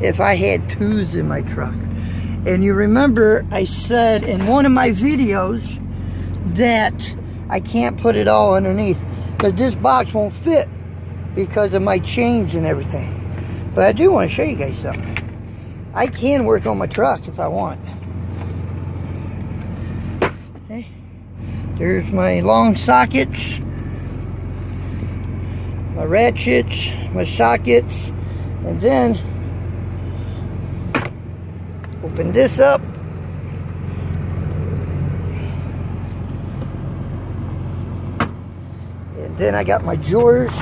if I had twos in my truck. And you remember I said in one of my videos that I can't put it all underneath because this box won't fit because of my chains and everything. But I do want to show you guys something. I can work on my truck if I want. Okay. There's my long sockets, my ratchets, my sockets, and then open this up. And then I got my drawers.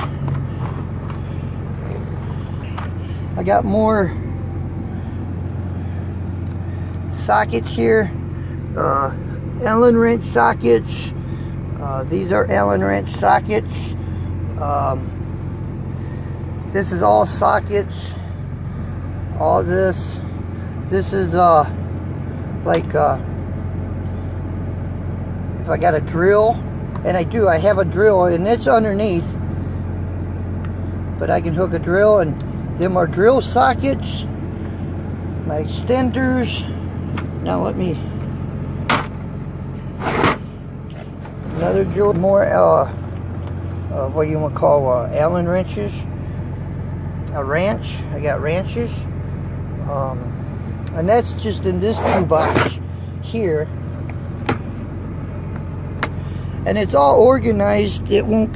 I got more sockets here. Allen wrench sockets. These are Allen wrench sockets. This is all sockets. All this. This is like if I got a drill, and I have a drill, and it's underneath, but I can hook a drill, and them are drill sockets, my extenders. Now let me, another drill, more what do you want to call Allen wrenches, a wrench. I got wrenches. And that's just in this toolbox here. And it's all organized. It won't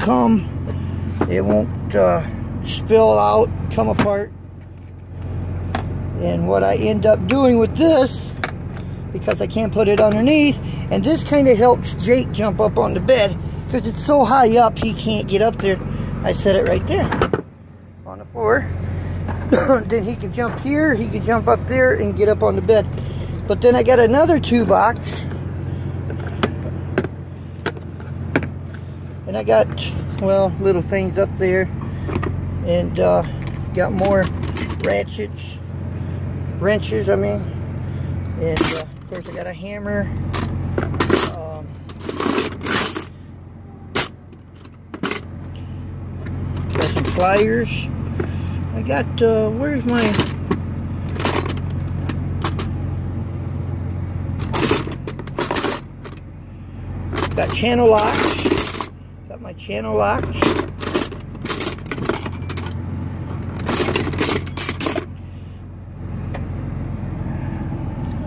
spill out, come apart. And what I end up doing with this, because I can't put it underneath, and this kind of helps Jake jump up on the bed, because it's so high up he can't get up there. I set it right there on the floor. Then he can jump here, he can jump up there and get up on the bed. But then I got another toolbox, and I got, well, little things up there, and got more wrenches, I mean, and of course I got a hammer, got some pliers. I got, where's my, got channel locks, got my channel locks,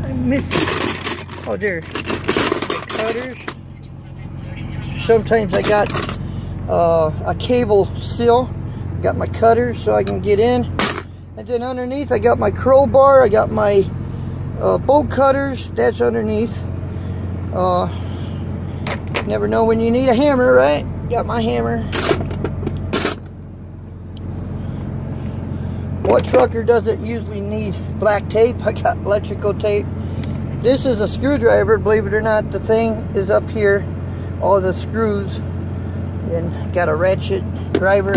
I'm missing, oh there, my cutters, sometimes I got a cable seal. Got my cutter so I can get in, and then underneath I got my crowbar, I got my bolt cutters, that's underneath. Never know when you need a hammer, right? Got my hammer. What trucker doesn't usually need black tape? I got electrical tape. This is a screwdriver, believe it or not. The thing is up here, all the screws, and got a ratchet driver.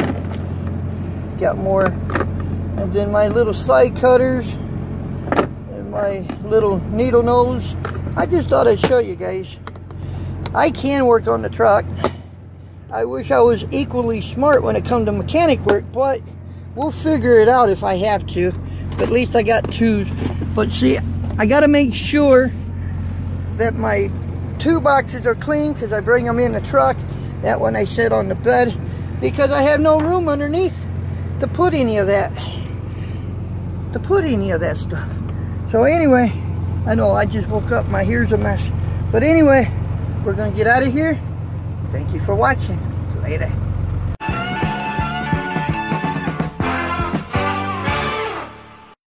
Got more, and then my little side cutters and my little needle nose. I just thought I'd show you guys. I can work on the truck. I wish I was equally smart when it comes to mechanic work, but we'll figure it out if I have to. But at least I got twos. But see, I got to make sure that my two boxes are clean because I bring them in the truck. That one I set on the bed because I have no room underneath to put any of that stuff. So anyway, I know I just woke up, my hair's a mess, but anyway, we're gonna get out of here. Thank you for watching. Later.